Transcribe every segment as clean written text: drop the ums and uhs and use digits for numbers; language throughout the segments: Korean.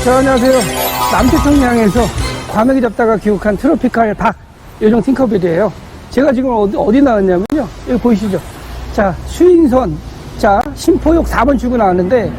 자, 안녕하세요. 남태평양에서 과메기 잡다가 귀국한 트로피칼 박 요정 팅커벨이에요. 제가 지금 어디 나왔냐면요. 여기 보이시죠? 자, 수인선. 자, 신포역 4번 출구 나왔는데,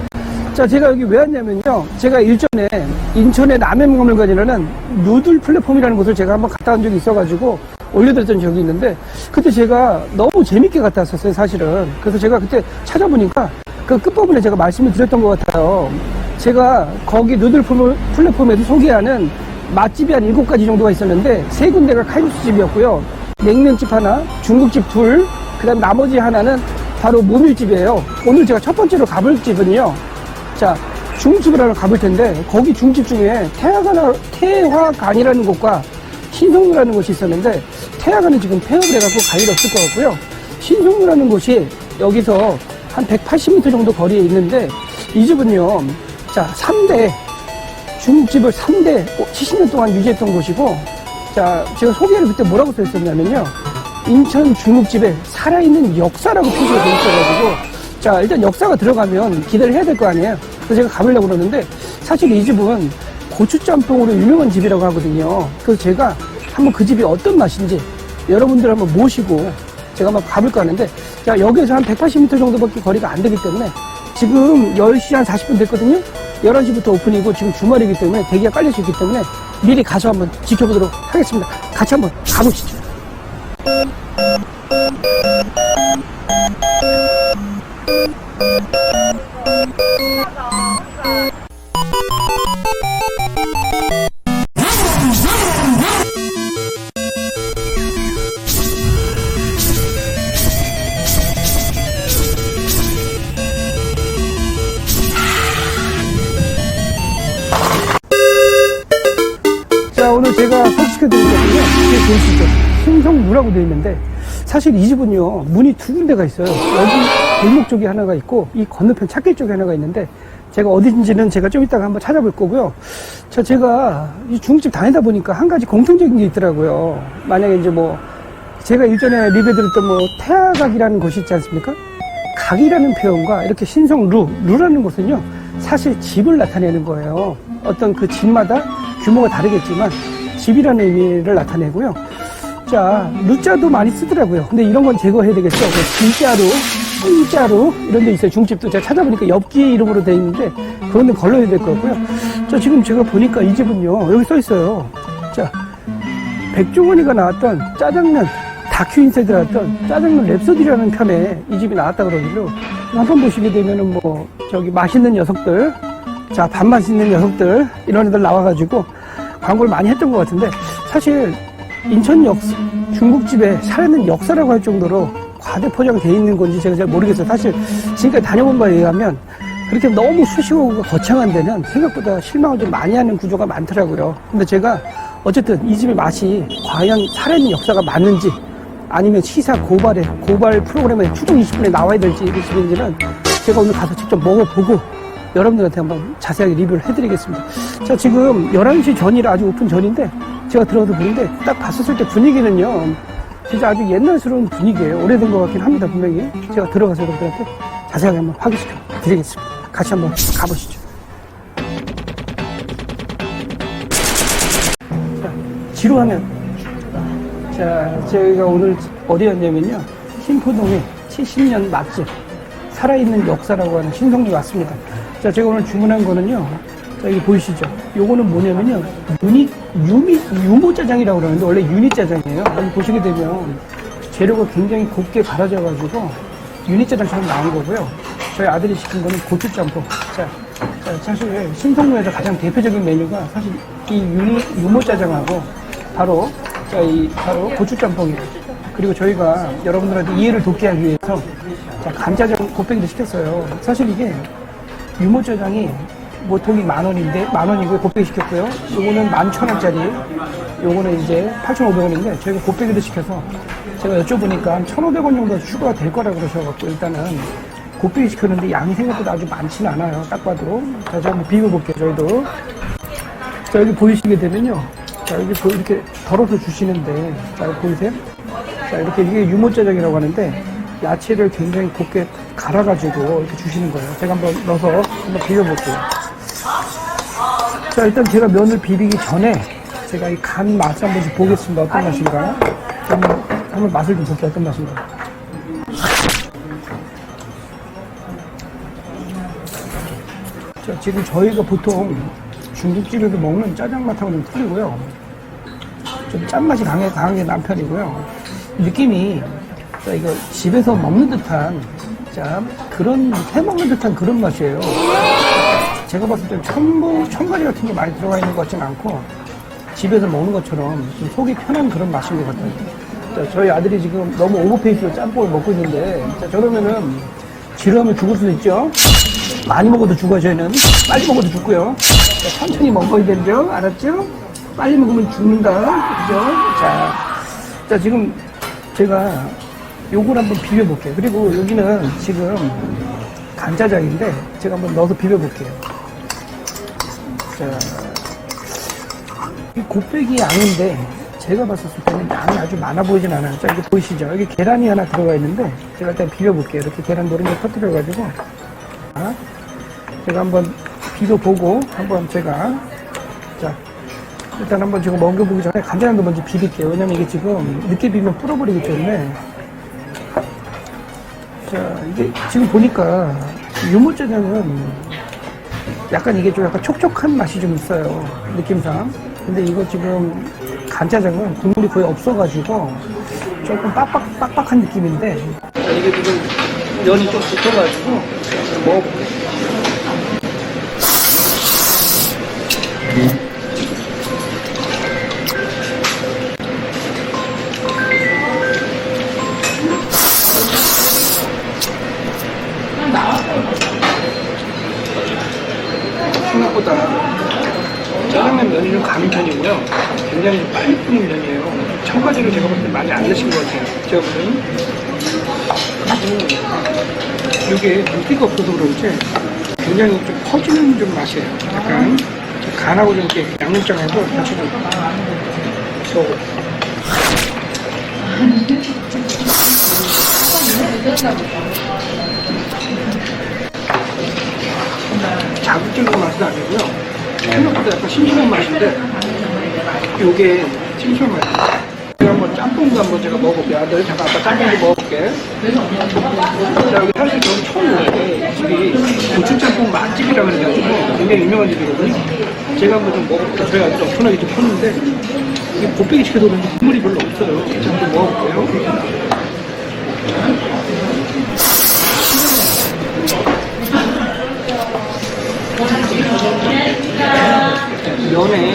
자, 제가 여기 왜 왔냐면요. 제가 일전에 인천의 남해문화물관이라는 누들 플랫폼이라는 곳을 제가 한번 갔다 온 적이 있어가지고 올려드렸던 적이 있는데, 그때 제가 너무 재밌게 갔다 왔었어요, 사실은. 그래서 제가 그때 찾아보니까 그 끝부분에 제가 말씀을 드렸던 것 같아요. 제가 거기 누들 플랫폼에서 소개하는 맛집이 한 7가지 정도가 있었는데 3군데가 칼국수 집이었고요. 냉면집 하나, 중국집 둘, 그 다음 나머지 하나는 바로 모밀집이에요. 오늘 제가 첫 번째로 가볼 집은요. 자, 중국집을 하러 가볼 텐데 거기 중국집 중에 태화관이라는 곳과 신성루라는 곳이 있었는데 태화관은 지금 폐업을 해갖고 갈 일 없을 것 같고요. 신성루라는 곳이 여기서 한 180m 정도 거리에 있는데 이 집은요. 자, 3대, 중국집을 3대 70년 동안 유지했던 곳이고, 자, 제가 소개를 그때 뭐라고 써 있었냐면요. 인천 중국집에 살아있는 역사라고 표시가 되어 있어가지고, 자, 일단 역사가 들어가면 기대를 해야 될 거 아니에요. 그래서 제가 가보려고 그러는데, 사실 이 집은 고추짬뽕으로 유명한 집이라고 하거든요. 그래서 제가 한번 그 집이 어떤 맛인지 여러분들 한번 모시고 제가 한번 가볼까 하는데, 자, 여기에서 한 180m 정도밖에 거리가 안 되기 때문에 지금 10시 한 40분 됐거든요. 11시부터 오픈이고 지금 주말이기 때문에 대기가 깔릴 수 있기 때문에 미리 가서 한번 지켜보도록 하겠습니다. 같이 한번 가보시죠. 오늘 제가 소개시켜드릴 거거든요. 이게 보이시죠? 신성루라고 되어 있는데 사실 이 집은요 문이 2군데가 있어요. 여기 골목 쪽에 하나가 있고 이 건너편 찾길 쪽에 하나가 있는데 제가 어딘지는 제가 좀 이따가 한번 찾아볼 거고요. 자, 제가 이 중국집 다니다 보니까 한 가지 공통적인 게 있더라고요. 만약에 이제 뭐 제가 일전에 리뷰해드렸던 뭐 태화각이라는 곳이 있지 않습니까? 각이라는 표현과 이렇게 신성루라는 곳은요 사실 집을 나타내는 거예요. 어떤 그 집마다 규모가 다르겠지만 집이라는 의미를 나타내고요. 자, 루자도 많이 쓰더라고요. 근데 이런 건 제거해야 되겠죠. 진짜로, 진짜로 이런 데 있어요. 중집도 제가 찾아보니까 엽기 이름으로 돼 있는데 그런 데 걸러야 될 것 같고요. 자, 지금 제가 보니까 이 집은요. 여기 써 있어요. 자, 백종원이가 나왔던 짜장면 다큐 인사이드 나왔던 짜장면 랩소디라는 편에 이 집이 나왔다 그러길로 한번 보시게 되면은 뭐 저기 맛있는 녀석들, 자, 밥 맛있는 녀석들 이런 애들 나와가지고 광고를 많이 했던 것 같은데 사실 인천 중국집에 살아있는 역사라고 할 정도로 과대 포장되어 있는 건지 제가 잘 모르겠어요. 사실 지금까지 다녀본 바에 의하면 그렇게 너무 수식어가 거창한 데는 생각보다 실망을 좀 많이 하는 구조가 많더라고요. 근데 제가 어쨌든 이 집의 맛이 과연 살아있는 역사가 맞는지 아니면 시사 고발 프로그램에 추종 20분에 나와야 될지 이 집인지는 제가 오늘 가서 직접 먹어보고 여러분들한테 한번 자세하게 리뷰를 해드리겠습니다. 자, 지금 11시 전이라 아직 오픈 전인데 제가 들어가서 보는데 딱 봤었을 때 분위기는요 진짜 아주 옛날스러운 분위기예요. 오래된 것 같긴 합니다. 분명히 제가 들어가서 여러분들한테 자세하게 한번 확인시켜 드리겠습니다. 같이 한번 가보시죠. 자, 지루하면 자, 저희가 오늘 어디였냐면요 신포동의 70년 맛집 살아있는 역사라고 하는 신성루 왔습니다. 자, 제가 오늘 주문한 거는요. 자, 여기 보이시죠? 요거는 뭐냐면요. 유모짜장이라고 그러는데 원래 유니짜장이에요. 여기 보시게 되면 재료가 굉장히 곱게 갈아져가지고 유니짜장처럼 나온 거고요. 저희 아들이 시킨 거는 고추짬뽕. 자, 사실 신성루에서 가장 대표적인 메뉴가 사실 이 유모짜장하고 바로 바로 고추짬뽕이에요. 그리고 저희가 여러분들한테 이해를 돕게 하기 위해서 자, 간짜장 곱빼기도 시켰어요. 사실 이게 유모짜장이 보통이 10,000원이고 곱빼기 시켰고요. 요거는 11,000원짜리, 요거는 이제 8,500원인데 저희가 곱빼기도 시켜서 제가 여쭤보니까 한 1,500원 정도 추가가 될 거라고 그러셔갖고 일단은 곱빼기 시켰는데 양이 생각보다 아주 많지는 않아요. 딱 봐도. 자, 제가 한번 비벼볼게요. 저희도. 자, 여기 보이시게 되면요. 자, 여기 이렇게 덜어서 주시는데 자, 여기 보이세요? 자, 이렇게 이게 유모짜장이라고 하는데 야채를 굉장히 곱게 갈아가지고 이렇게 주시는 거예요. 제가 한번 넣어서 한번 비벼볼게요. 자, 일단 제가 면을 비비기 전에 제가 이 간 맛을 한번 좀 보겠습니다. 어떤 맛인가. 한번 맛을 좀 볼게요. 어떤 맛인가. 자, 지금 저희가 보통 중국집에서 먹는 짜장맛하고 좀 틀리고요. 좀 짠맛이 강하게 난 편이고요. 느낌이, 자, 이거 집에서 먹는 듯한, 자, 그런, 해먹는 듯한 그런 맛이에요. 제가 봤을 때 첨가리 같은 게 많이 들어가 있는 것 같지는 않고, 집에서 먹는 것처럼 좀 속이 편한 그런 맛인 것 같아요. 자, 저희 아들이 지금 너무 오버페이스로 짬뽕을 먹고 있는데, 자, 저러면은 지루하면 죽을 수도 있죠? 많이 먹어도 죽어요, 저희는. 빨리 먹어도 죽고요. 자, 천천히 먹어야 되죠? 알았죠? 빨리 먹으면 죽는다. 그죠? 자, 지금 제가 요걸 한번 비벼볼게요. 그리고 여기는 지금 간짜장인데 제가 한번 넣어서 비벼볼게요. 자, 이 곱빼기 양인데 제가 봤을 때는 양이 아주 많아 보이진 않아요. 자, 이게 보이시죠? 여기 계란이 하나 들어가 있는데 제가 일단 비벼볼게요. 이렇게 계란 노른자 터뜨려가지고 제가 한번 비벼보고 한번 제가 자 일단 한번 제가 먹여보기 전에 간장도 먼저 비빌게요. 왜냐면 이게 지금 늦게 비비면 불어버리기 때문에 자 이게 지금 보니까 유무짜장은 약간 이게 좀 약간 촉촉한 맛이 좀 있어요. 느낌상. 근데 이거 지금 간짜장은 국물이 거의 없어가지고 조금 빡빡한 느낌인데 이게 지금 면이 좀 붙어가지고 먹어볼게요. 생각보다 짜장면 면이 좀 가는 편이고요. 굉장히 좀 빨리 푸는 면이에요. 첨가지를 제가 볼 때 많이 안 넣으신 것 같아요. 제가 보면 이게 물기가 없어서 그런지 굉장히 좀 퍼지는 좀 맛이에요. 약간 간하고 좀 이렇게 양념장하고 같이 좀 먹어요. 자극적인 맛은 아니고요. 생각보다 약간 심심한 맛인데 요게 심심한 맛이에요. 제가 한번 짬뽕도 한번 제가 먹어볼게요. 아들 잠깐 아까 짬뽕도 먹어볼게. 자, 여기 사실 저는 처음 오는데 이 집이 고추짬뽕 맛집이라고 그래가지고 굉장히 유명한 집이거든요. 제가 한번 좀 먹어볼게요. 저희 아들 엄청나게 좀 컸는데 이게 곱빼기 시켜서 그런지 국물이 별로 없어요. 제가 한번 먹어볼게요. 면에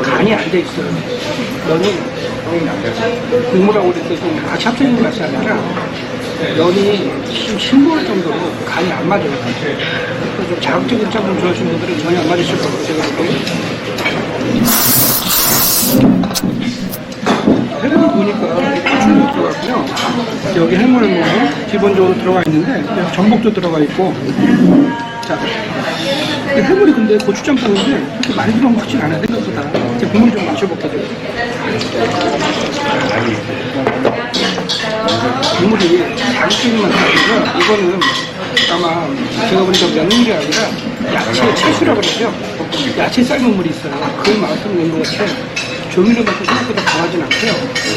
간이 안 돼 있어요. 면이 국물하고 이렇게 좀 같이 합쳐있는 맛이 아니라 면이 싱거울 정도로 간이 안 맞아요. 그래서 좀 자극적인 짬뽕 좋아하시는 분들은 전혀 안 맞으실 거라고 제가 볼게요. 해물을 보니까 고추도 들어갔고요. 여기 해물은 기본적으로 들어가 있는데 전복도 들어가 있고 자, 해물이 근데 고추짬뽕인데 그렇게 많이 들어간 것 같진 않아요. 생각보다. 제가 국물 좀 마셔볼게요. 국물이 자극적인 맛이 아니고요. 이거는 아마 제가 보니까 면물이 아니라 야채 채수라고 그러죠. 야채 삶은 물이 있어요. 그 맛을 낸 것 같아요. 조미료 맛이 생각보다 강하진 않고요.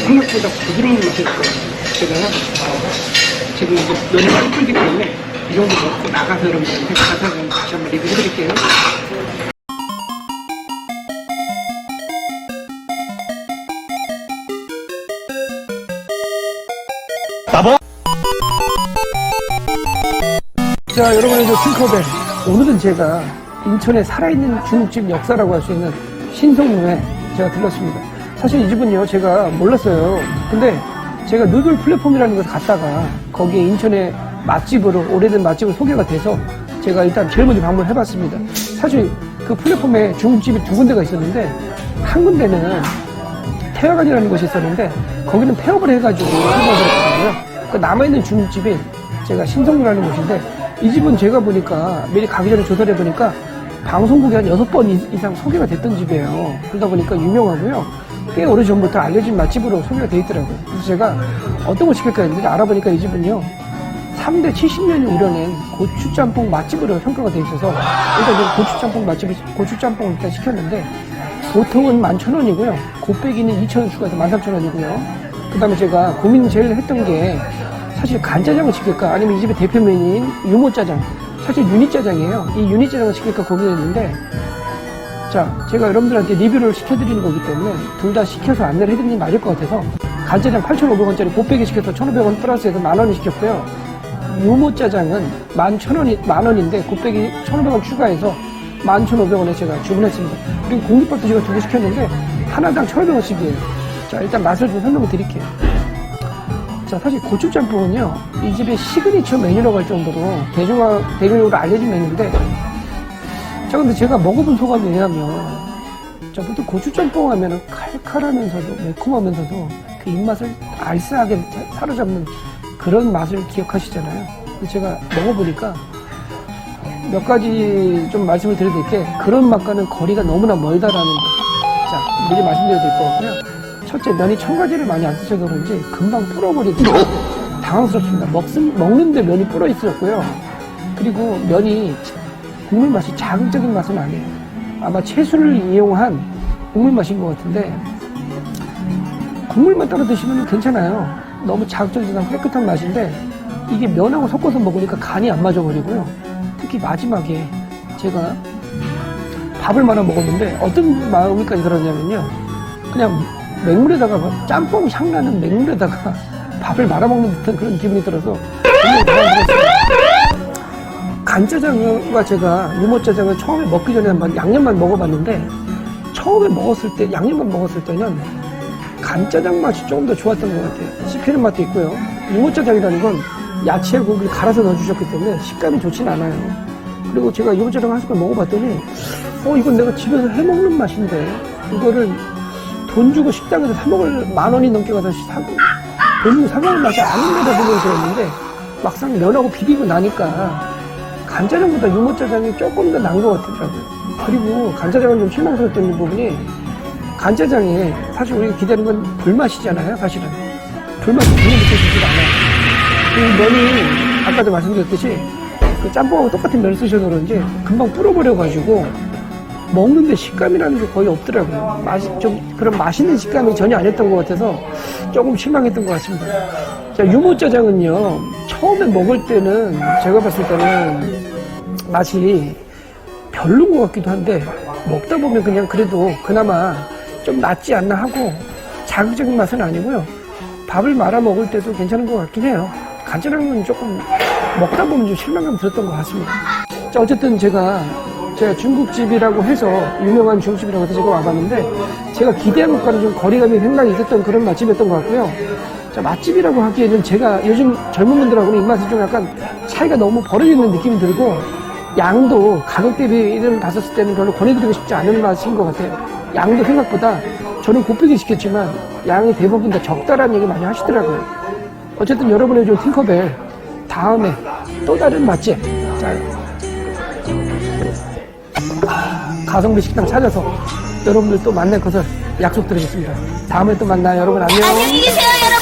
생각보다 부드러운 맛일 거예요. 제가 지금 이제 면이 많이 끓기 때문에 이 정도 먹고 나가서 여러분들한테 가서 다시 한번 리뷰해드릴게요. 자, 여러분 이제 팅커벨. 오늘은 제가 인천에 살아있는 중국집 역사라고 할 수 있는 신성루에 제가 들렀습니다. 사실 이 집은요 제가 몰랐어요. 근데 제가 누들 플랫폼이라는 곳에 갔다가 거기에 인천에 맛집으로 오래된 맛집으로 소개가 돼서 제가 일단 제일 먼저 방문을 해봤습니다. 사실 그 플랫폼에 중국집이 두 군데가 있었는데 한 군데는 태화관이라는 곳이 있었는데 거기는 폐업을 해가지고 해버렸거든요. 그 남아있는 중국집이 제가 신성루라는 곳인데 이 집은 제가 보니까 미리 가기 전에 조사를 해보니까 방송국에 한 6번 이상 소개가 됐던 집이에요. 그러다 보니까 유명하고요. 꽤 오래전부터 알려진 맛집으로 소개가 돼 있더라고요. 그래서 제가 어떤 걸 시킬까 했는데 알아보니까 이 집은요 3대 70년이 우려낸 고추짬뽕 맛집으로 평가가 돼 있어서 일단 고추짬뽕 맛집을 고추짬뽕을 일단 시켰는데 보통은 11,000원이고요. 곱빼기는 2,000원 추가해서 13,000원이고요. 그 다음에 제가 고민 제일 했던 게 사실 간짜장을 시킬까 아니면 이 집의 대표 메뉴인 유모짜장, 사실 유니짜장이에요. 이 유니짜장을 시킬까 고민했는데 자, 제가 여러분들한테 리뷰를 시켜드리는 거기 때문에 둘 다 시켜서 안내를 해드리는 게 맞을 것 같아서 간짜장 8,500원짜리 곱빼기 시켜서 1,500원 플러스해서 10,000원을 시켰고요. 유모짜장은 11,000원인데 곱빼기 1,500원 추가해서 11,500원에 제가 주문했습니다. 그리고 공깃밥도 제가 2개 시켰는데 하나당 1,500원씩이에요. 자, 일단 맛을 좀 설명을 드릴게요. 자, 사실 고추짬뽕은요, 이 집의 시그니처 메뉴라고 할 정도로 대중적으로 알려진 메뉴인데, 자, 근데 제가 먹어본 소감이 뭐냐면, 자, 보통 고추짬뽕 하면은 칼칼하면서도 매콤하면서도 그 입맛을 알싸하게 사로잡는 그런 맛을 기억하시잖아요. 제가 먹어보니까 몇 가지 좀 말씀을 드려야 될 게, 그런 맛과는 거리가 너무나 멀다라는 거. 자, 미리 말씀드려야 될 것 같고요. 첫째, 면이 첨가제를 많이 안 쓰셔서 그런지 금방 불어버리더라고요. 당황스럽습니다. 먹는데 면이 불어 있었고요. 그리고 면이 국물 맛이 자극적인 맛은 아니에요. 아마 채수를 이용한 국물 맛인 것 같은데 국물만 따로 드시면 괜찮아요. 너무 자극적이지 않고 깨끗한 맛인데 이게 면하고 섞어서 먹으니까 간이 안 맞아버리고요. 특히 마지막에 제가 밥을 말아 먹었는데 어떤 마음이까지 들었냐면요. 그냥 맹물에다가 짬뽕 향 나는 맹물에다가 밥을 말아먹는 듯한 그런 기분이 들어서 굉장히 당황스러웠어요. 간짜장과 제가 유모짜장을 처음에 먹기 전에 한번 양념만 먹어봤는데 처음에 먹었을 때 양념만 먹었을 때는 간짜장 맛이 조금 더 좋았던 것 같아요. 씹히는 맛도 있고요. 유모짜장이라는 건 야채 고기를 갈아서 넣어주셨기 때문에 식감이 좋진 않아요. 그리고 제가 유모짜장 한 숟갈 먹어봤더니 이건 내가 집에서 해먹는 맛인데 이거를 돈 주고 식당에서 사 먹을 10,000원이 넘게 가서 사고 돈 주고 사 먹을 맛이 아닌데다 생각이 들었는데 막상 면하고 비비고 나니까 간짜장보다 유모짜장이 조금 더 나은 것 같더라고요. 그리고 간짜장은 좀 실망스러웠던 부분이 간짜장에 사실 우리가 기다리는 건 불맛이잖아요. 사실은 불맛이 전혀 느껴지지가 않아요. 그 면이 아까도 말씀드렸듯이 그 짬뽕하고 똑같은 면을 쓰셔서 그런지 금방 불어버려가지고 먹는데 식감이라는 게 거의 없더라고요. 그런 맛있는 식감이 전혀 아니었던 것 같아서 조금 실망했던 것 같습니다. 자, 유모짜장은요, 처음에 먹을 때는 제가 봤을 때는 맛이 별로인 것 같기도 한데 먹다 보면 그냥 그래도 그나마 좀 낫지 않나 하고 자극적인 맛은 아니고요. 밥을 말아 먹을 때도 괜찮은 것 같긴 해요. 간짜장은 조금 먹다 보면 좀 실망감 들었던 것 같습니다. 자, 어쨌든 제가 중국집이라고 해서 유명한 중국집이라고 해서 제가 와봤는데 제가 기대한 것과는 좀 거리감이 상당히 있었던 그런 맛집이었던 것 같고요. 자, 맛집이라고 하기에는 제가 요즘 젊은 분들하고는 입맛이 좀 약간 차이가 너무 벌어져 있는 느낌이 들고 양도 가격 대비를 봤었을 때는 별로 권해드리고 싶지 않은 맛인 것 같아요. 양도 생각보다 저는 곱빼기 시켰지만 양이 대부분 다 적다라는 얘기 많이 하시더라고요. 어쨌든 여러분의 좀 팅커벨 다음에 또 다른 맛집 가성비 식당 찾아서 여러분들 또 만날 것을 약속드리겠습니다. 다음에 또 만나요. 여러분 안녕. 안녕히 계세요, 여러분.